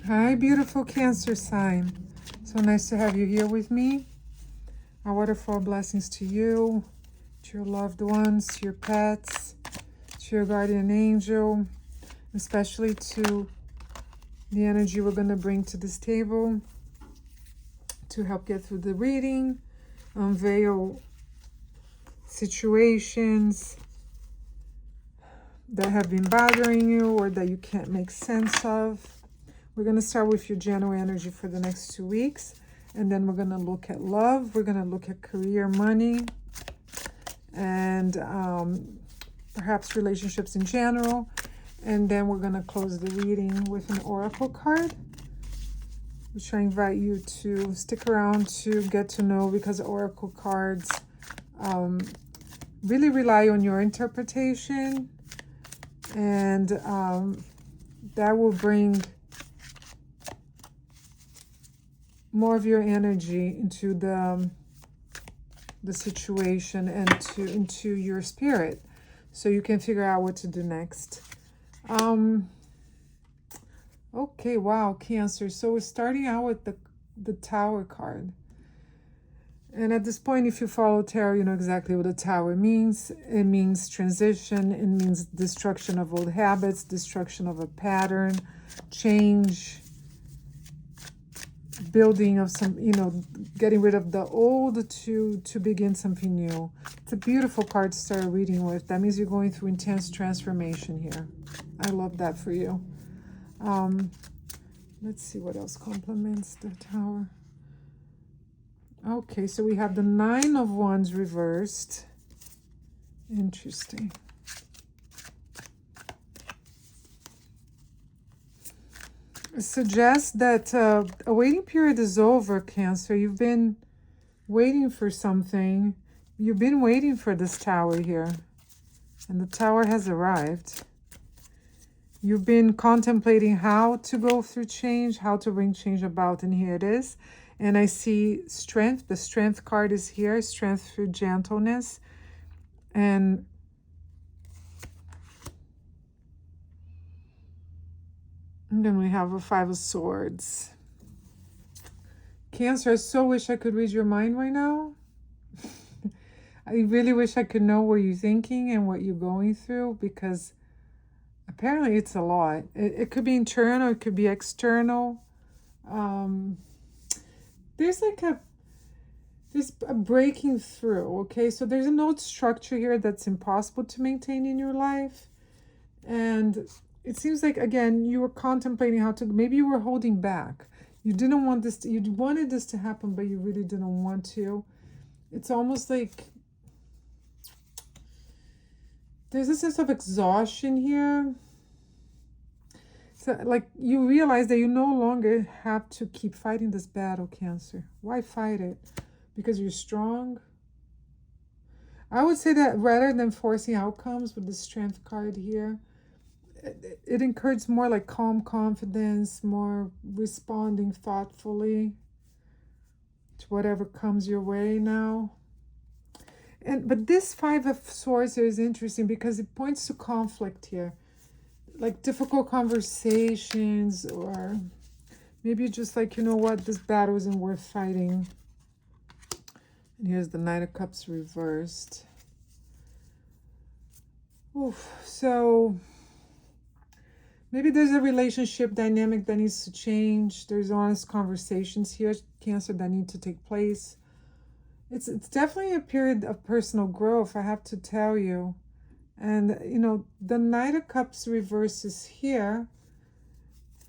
Hi, beautiful Cancer sign. So nice to have you here with me. Our waterfall blessings to you, to your loved ones, to your pets, to your guardian angel, especially to the energy we're going to bring to this table to help get through the reading, unveil situations that have been bothering you or that you can't make sense of. We're going to start with your January energy for the next 2 weeks. And then we're going to look at love. We're going to look at career, money, and perhaps relationships in general. And then we're going to close the reading with an oracle card, which I invite you to stick around to get to know, because oracle cards really rely on your interpretation. And that will bring more of your energy into the situation and into your spirit, so you can figure out what to do next. Okay, wow, Cancer. So we're starting out with the Tower card. And at this point, if you follow tarot, you know exactly what the Tower means. It means transition. It means destruction of old habits, destruction of a pattern, change, building of some, getting rid of the old to begin something new. It's a beautiful card to start reading with. That means you're going through intense transformation here. I love that for you. Let's see what else complements the Tower. Okay, so we have the Nine of Wands reversed. Interesting. It suggests that a waiting period is over, Cancer. You've been waiting for something. You've been waiting for this Tower here. And the Tower has arrived. You've been contemplating how to go through change, how to bring change about, and here it is. And I see strength. The Strength card is here. Strength through gentleness. And then we have a Five of Swords. Cancer, I so wish I could read your mind right now. I really wish I could know what you're thinking and what you're going through, because apparently it's a lot. It could be internal, it could be external. There's a breaking through, okay? So there's an old structure here that's impossible to maintain in your life. And it seems like, again, you were contemplating how to, maybe you were holding back. You didn't want this, you wanted this to happen, but you really didn't want to. It's almost like there's a sense of exhaustion here. So, like, you realize that you no longer have to keep fighting this battle, Cancer. Why fight it? Because you're strong? I would say that rather than forcing outcomes with the Strength card here, it encourages more like calm confidence, more responding thoughtfully to whatever comes your way now. But this Five of Swords here is interesting because it points to conflict here. Like difficult conversations, or maybe just like, you know what, this battle isn't worth fighting. And here's the Knight of Cups reversed. Oof. So maybe there's a relationship dynamic that needs to change. There's honest conversations here, Cancer, that need to take place. It's definitely a period of personal growth, I have to tell you. And, the Knight of Cups reverse is here.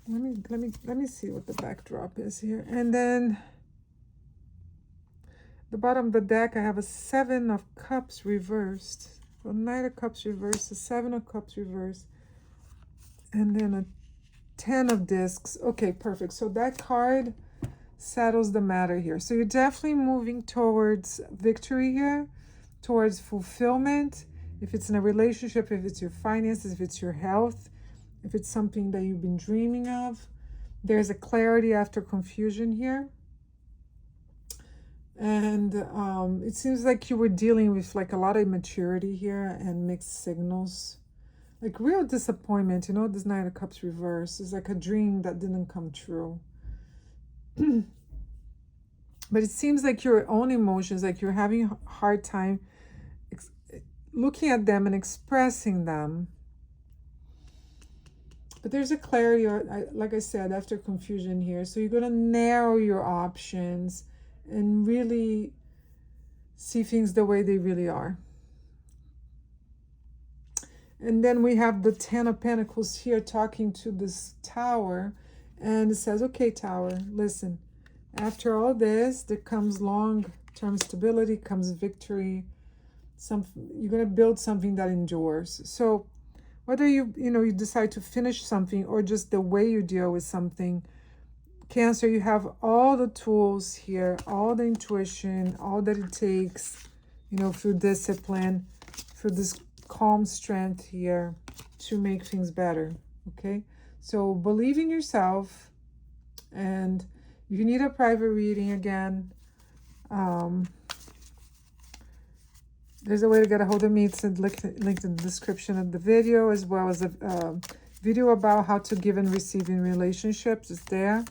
Let me see what the backdrop is here. And then the bottom of the deck, I have a Seven of Cups reversed. So Knight of Cups reversed, a Seven of Cups reversed, and then a Ten of Discs. Okay, perfect. So that card settles the matter here. So you're definitely moving towards victory here, towards fulfillment. If it's in a relationship, if it's your finances, if it's your health, if it's something that you've been dreaming of, there's a clarity after confusion here. And it seems like you were dealing with like a lot of immaturity here and mixed signals. like real disappointment, you know, this Knight of Cups reverse is like a dream that didn't come true. But it seems like your own emotions, like you're having a hard time looking at them and expressing them. But there's a clarity, or like I said, after confusion here. So you're going to narrow your options and really see things the way they really are. And then we have the Ten of Pentacles here talking to this Tower. And it says, okay, Tower, listen. After all this, there comes long-term stability, comes victory. You're going to build something that endures. So whether you decide to finish something or just the way you deal with something, Cancer, you have all the tools here, all the intuition, all that it takes, through discipline, through this calm strength here to make things better, okay? So believe in yourself, and if you need a private reading, again, there's a way to get a hold of me. It's linked in the description of the video, as well as a video about how to give and receive in relationships. It's there.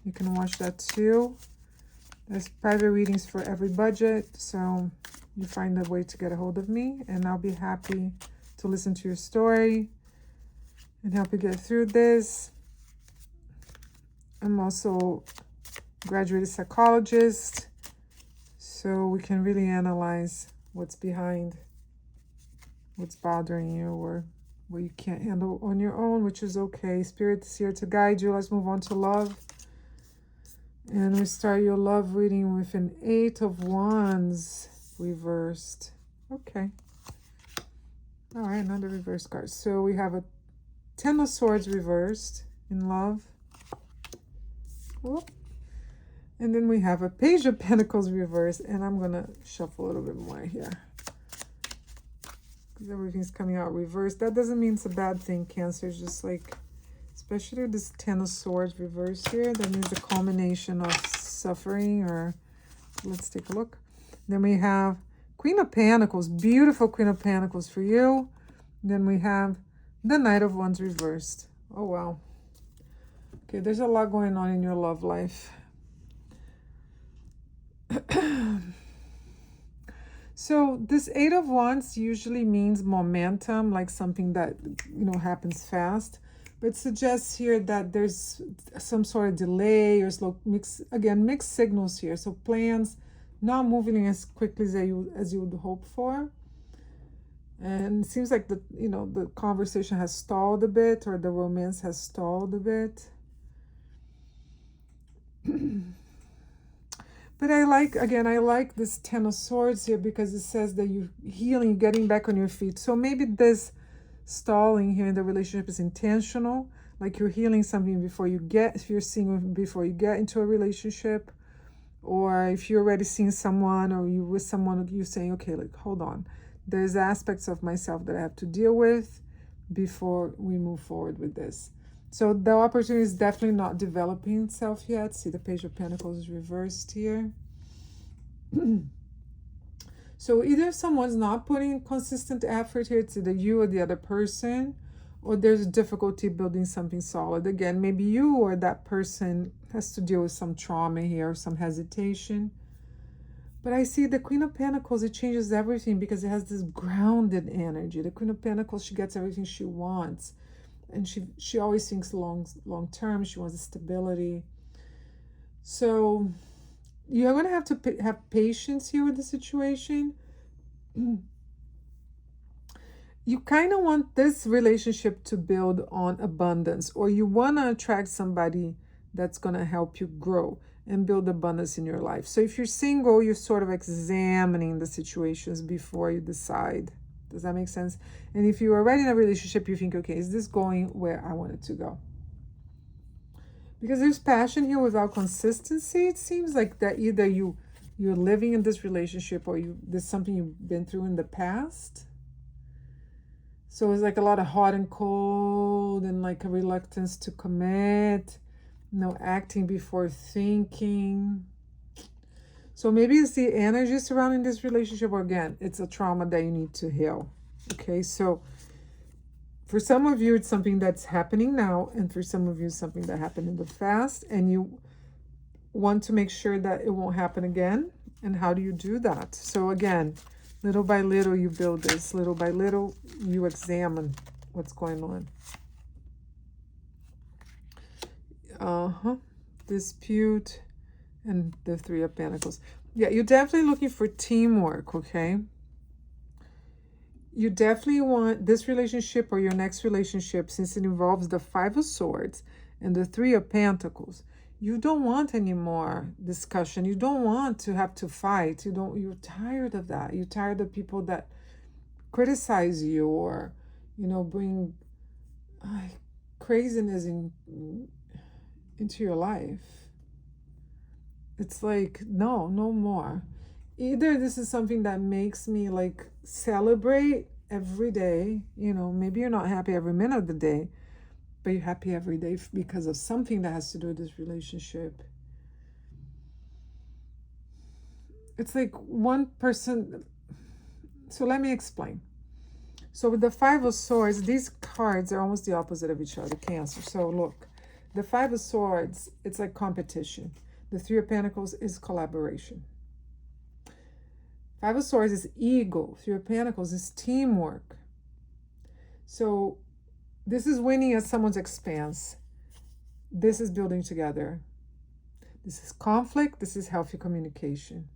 You can watch that too. There's private readings for every budget, so you find a way to get a hold of me, and I'll be happy to listen to your story and help you get through this. I'm also a graduated psychologist, so we can really analyze what's behind what's bothering you or what you can't handle on your own, which is okay. Spirit is here to guide you. Let's move on to love. And we start your love reading with an 8 of Wands reversed. Okay. All right, another reverse card. So we have a 10 of Swords reversed in love. Whoop. And then we have a Page of Pentacles reversed. And I'm going to shuffle a little bit more here, because everything's coming out reversed. That doesn't mean it's a bad thing, Cancer. It's just like, especially this 10 of Swords reversed here, that means a culmination of suffering. Or let's take a look. Then we have Queen of Pentacles, beautiful Queen of Pentacles for you. Then we have the Knight of Wands reversed. Oh, wow. Okay, there's a lot going on in your love life. So this 8 of Wands usually means momentum, like something that, happens fast. But it suggests here that there's some sort of delay or slow, mixed signals here. So plans not moving as quickly as you would hope for. And it seems like the conversation has stalled a bit, or the romance has stalled a bit. But I like this 10 of Swords here, because it says that you're healing, getting back on your feet. So maybe this stalling here in the relationship is intentional, like you're healing something if you're single, before you get into a relationship, or if you're already seeing someone, or you with someone, you're saying, okay, like, hold on, there's aspects of myself that I have to deal with before we move forward with this. So the opportunity is definitely not developing itself yet. See, the Page of Pentacles is reversed here. So either someone's not putting consistent effort here, it's either you or the other person, or there's difficulty building something solid. Again, maybe you or that person has to deal with some trauma here, or some hesitation. But I see the Queen of Pentacles, it changes everything, because it has this grounded energy. The Queen of Pentacles, she gets everything she wants. And she always thinks long term. She wants stability. So you're going to have to have patience here with the situation. You kind of want this relationship to build on abundance, or you want to attract somebody that's going to help you grow and build abundance in your life. So if you're single, you're sort of examining the situations before you decide. Does that make sense? And if you're already in a relationship, you think, okay, is this going where I want it to go? Because there's passion here without consistency. It seems like that either you're living in this relationship, or there's something you've been through in the past. So it's like a lot of hot and cold, and like a reluctance to commit, acting before thinking. So maybe it's the energy surrounding this relationship, or again, it's a trauma that you need to heal. Okay, so For some of you, it's something that's happening now, and for some of you, it's something that happened in the past, and you want to make sure that it won't happen again. And how do you do that? So again, little by little, you build this. Little by little, you examine what's going on. Dispute and the Three of Pentacles. Yeah, you're definitely looking for teamwork, okay? You definitely want this relationship or your next relationship, since it involves the Five of Swords and the Three of Pentacles. You don't want any more discussion. You don't want to have to fight. You're tired of that. You're tired of people that criticize you or, bring craziness into your life. It's like, no more. Either this is something that makes me like celebrate every day, maybe you're not happy every minute of the day, but you're happy every day because of something that has to do with this relationship. It's like one person. So let me explain. So with the Five of Swords, these cards are almost the opposite of each other, Cancer. So look, the Five of Swords, it's like competition. The Three of Pentacles is collaboration. Five of Swords is ego. Three of Pentacles is teamwork. So this is winning at someone's expense. This is building together. This is conflict. This is healthy communication.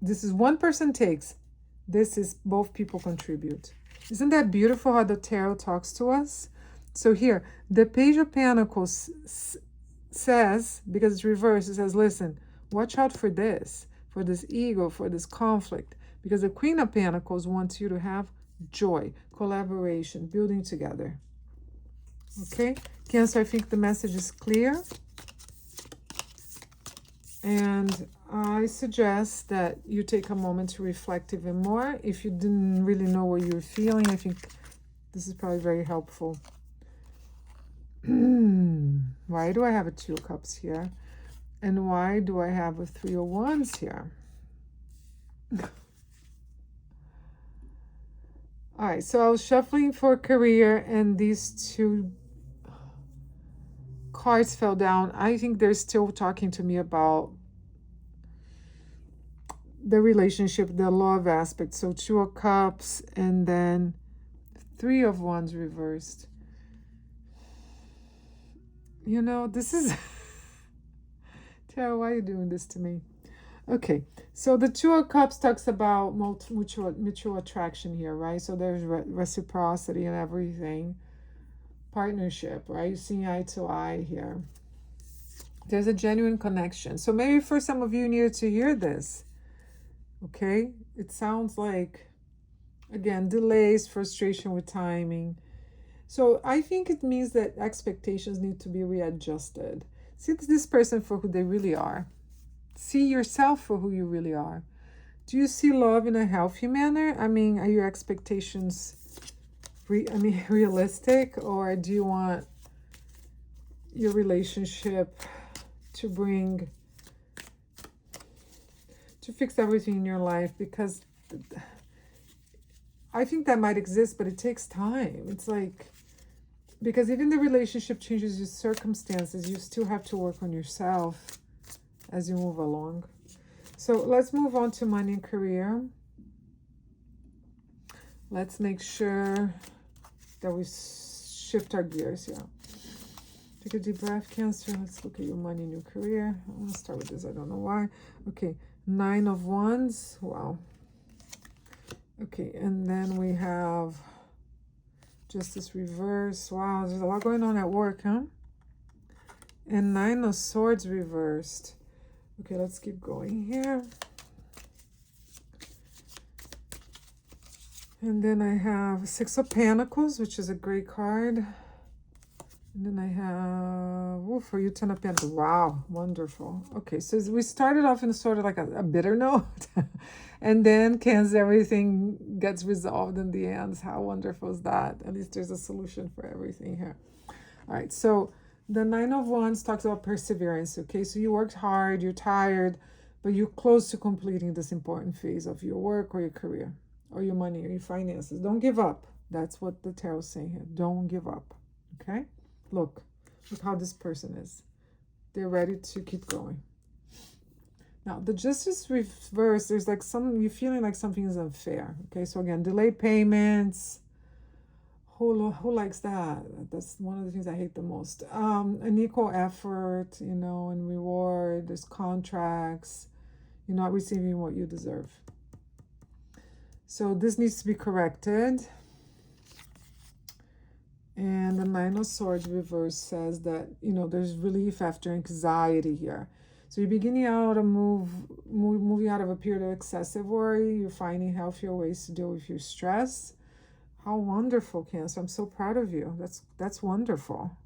This is one person takes. This is both people contribute. Isn't that beautiful how the tarot talks to us? So here, the Page of Pentacles says, because it's reversed, it says, listen, watch out for this ego, for this conflict, because the Queen of Pentacles wants you to have joy, collaboration, building together. Okay, Cancer, I think the message is clear. And I suggest that you take a moment to reflect even more. If you didn't really know what you were feeling, I think this is probably very helpful. Why do I have a Two of Cups here? And why do I have a Three of Wands here? All right, so I was shuffling for career, and these two cards fell down. I think they're still talking to me about the relationship, the love aspect. So Two of Cups and then Three of Wands reversed. This is... Tarot, why are you doing this to me? Okay, so the Two of Cups talks about mutual attraction here, right? So there's reciprocity and everything. Partnership, right? You're seeing eye to eye here. There's a genuine connection. So maybe for some of you needed to hear this. Okay, it sounds like, again, delays, frustration with timing. So I think it means that expectations need to be readjusted. See this person for who they really are. See yourself for who you really are. Do you see love in a healthy manner? I mean, are your expectations realistic, or do you want your relationship to fix everything in your life? Because I think that might exist, but it takes time. It's like, because even the relationship changes your circumstances, you still have to work on yourself as you move along. So let's move on to money and career. Let's make sure that we shift our gears here. Take a deep breath, Cancer. Let's look at your money and your career. I'm going to start with this. I don't know why. Okay, Nine of Wands. Wow. Okay, and then we have Justice reverse. Wow, there's a lot going on at work, huh? And Nine of Swords reversed. Okay, let's keep going here. And then I have Six of Pentacles, which is a great card. And then I have, for you, Ten of Pentacles. Wow, wonderful. Okay, so we started off in sort of like a bitter note. And then Cancer, everything gets resolved in the end. How wonderful is that? At least there's a solution for everything here. All right, so the Nine of Wands talks about perseverance, okay? So you worked hard, you're tired, but you're close to completing this important phase of your work or your career or your money or your finances. Don't give up. That's what the tarot is saying here. Don't give up. Okay? Look how this person is. They're ready to keep going. Now, the justice reverse, there's like you're feeling like something is unfair. Okay, so again, delayed payments. Who likes that? That's one of the things I hate the most. An equal effort, and reward. There's contracts. You're not receiving what you deserve. So this needs to be corrected. And the Nine of Swords reverse says that, there's relief after anxiety here. So you're beginning out moving out of a period of excessive worry. You're finding healthier ways to deal with your stress. How wonderful, Cancer. I'm so proud of you. That's wonderful.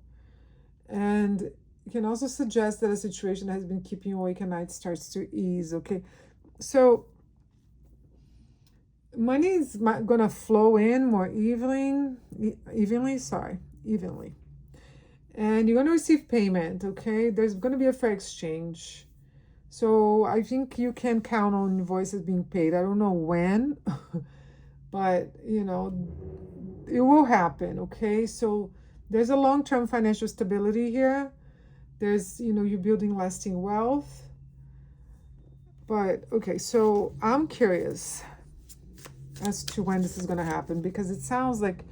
And it can also suggest that a situation that has been keeping you awake at night starts to ease, okay? So money is going to flow in more evenly. And you're going to receive payment, okay? There's going to be a fair exchange. So I think you can count on invoices being paid. I don't know when, but, it will happen, okay? So there's a long-term financial stability here. There's, you're building lasting wealth. But, okay, so I'm curious as to when this is going to happen, because it sounds like,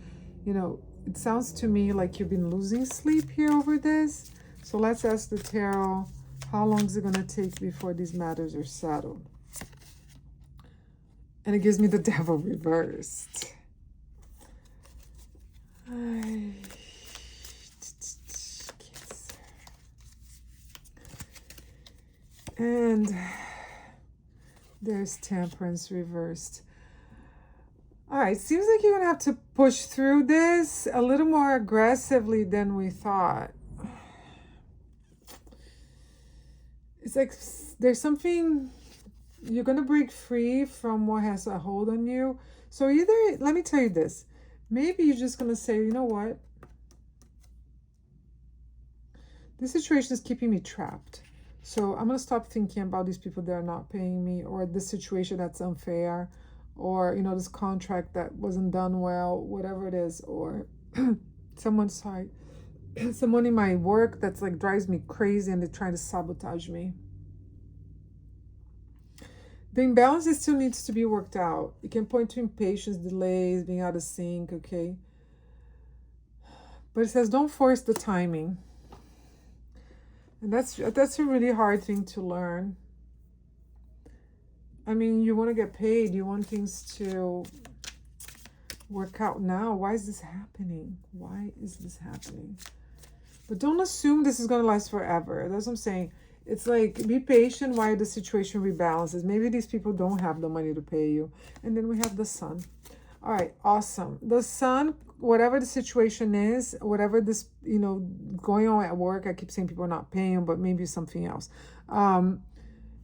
it sounds to me like you've been losing sleep here over this. So let's ask the tarot, how long is it going to take before these matters are settled? And it gives me the Devil reversed. And there's Temperance reversed. All right, seems like you're going to have to push through this a little more aggressively than we thought. It's like there's something, you're going to break free from what has a hold on you. So either, let me tell you this, maybe you're just going to say, you know what? This situation is keeping me trapped. So I'm going to stop thinking about these people that are not paying me, or this situation that's unfair, or, this contract that wasn't done well, whatever it is, or someone in my work that's like drives me crazy and they're trying to sabotage me. The imbalance still needs to be worked out. It can point to impatience, delays, being out of sync, okay? But it says don't force the timing. And that's a really hard thing to learn. I mean, you want to get paid. You want things to work out now. Why is this happening? But don't assume this is going to last forever. That's what I'm saying. It's like, be patient while the situation rebalances. Maybe these people don't have the money to pay you. And then we have the Sun. All right, awesome. The Sun, whatever the situation is, whatever this, going on at work, I keep saying people are not paying you, but maybe something else.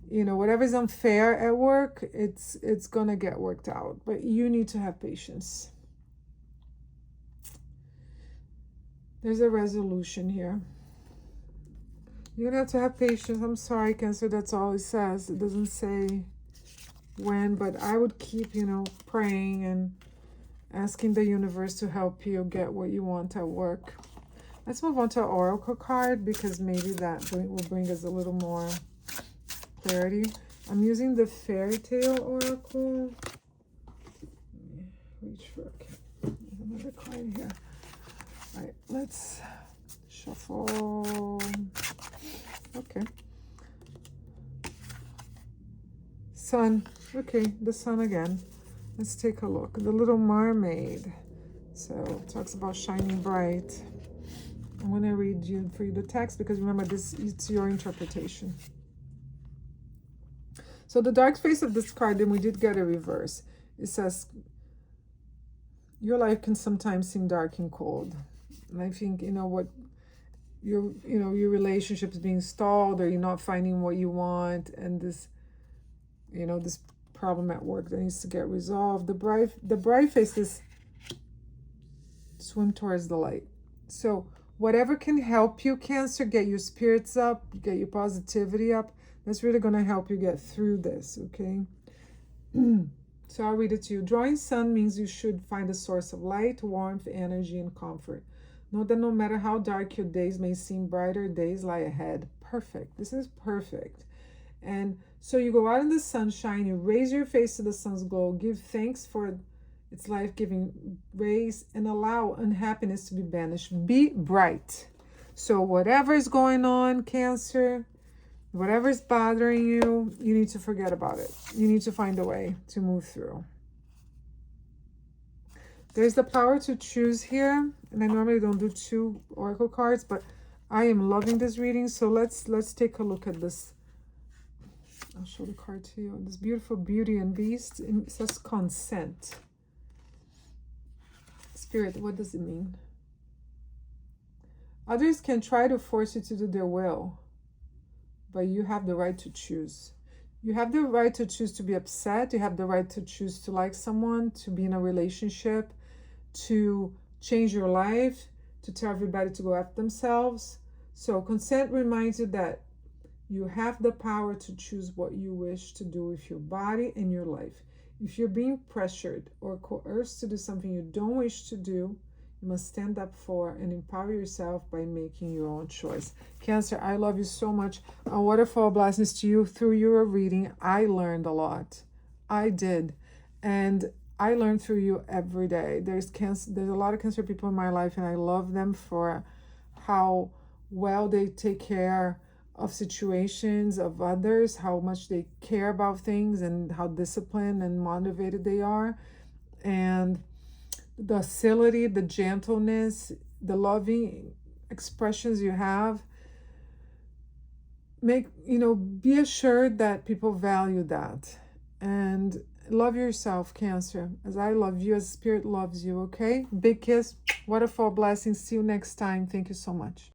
Whatever is unfair at work, it's going to get worked out. But you need to have patience. There's a resolution here. You're going to have patience. I'm sorry, Cancer, that's all it says. It doesn't say when, but I would keep, praying and asking the universe to help you get what you want at work. Let's move on to an oracle card, because maybe that will bring us a little more clarity. I'm using the Fairy Tale Oracle. Reach for, okay. There's another card here. All right, let's shuffle. Okay. Sun. Okay, the Sun again. Let's take a look. The Little Mermaid. So it talks about shining bright. I'm going to read for you the text, because remember, it's your interpretation. So the dark face of this card, then we did get a reverse. It says, your life can sometimes seem dark and cold. And I think, your relationship is being stalled, or you're not finding what you want, and this, this problem at work that needs to get resolved. The bright face is swim towards the light. So whatever can help you, Cancer, get your spirits up, get your positivity up, that's really going to help you get through this, okay? So I'll read it to you. Drawing sun means you should find a source of light, warmth, energy, and comfort. Know that no matter how dark your days may seem, brighter days lie ahead. Perfect. This is perfect. And so you go out in the sunshine, you raise your face to the sun's glow, give thanks for its life-giving rays, and allow unhappiness to be banished. Be bright. So whatever is going on, Cancer, whatever is bothering you, you need to forget about it. You need to find a way to move through. There's the power to choose here. And I normally don't do 2 oracle cards, but I am loving this reading. So let's take a look at this. I'll show the card to you. This beautiful Beauty and Beast. It says consent. Spirit, what does it mean? Others can try to force you to do their will, but you have the right to choose. You have the right to choose to be upset. You have the right to choose to like someone, to be in a relationship, to change your life, to tell everybody to go after themselves. So consent reminds you that you have the power to choose what you wish to do with your body and your life. If you're being pressured or coerced to do something you don't wish to do, you must stand up for and empower yourself by making your own choice. Cancer, I love you so much. A waterfall blessings to you. Through your reading, I learned a lot. I did. And I learn through you every day. There's a lot of Cancer people in my life, and I love them for how well they take care of situations, of others, how much they care about things, and how disciplined and motivated they are. And the docility, the gentleness, the loving expressions you have, be assured that people value that. And love yourself, Cancer, as I love you, as Spirit loves you, okay? Big kiss, waterfall blessings. See you next time. Thank you so much.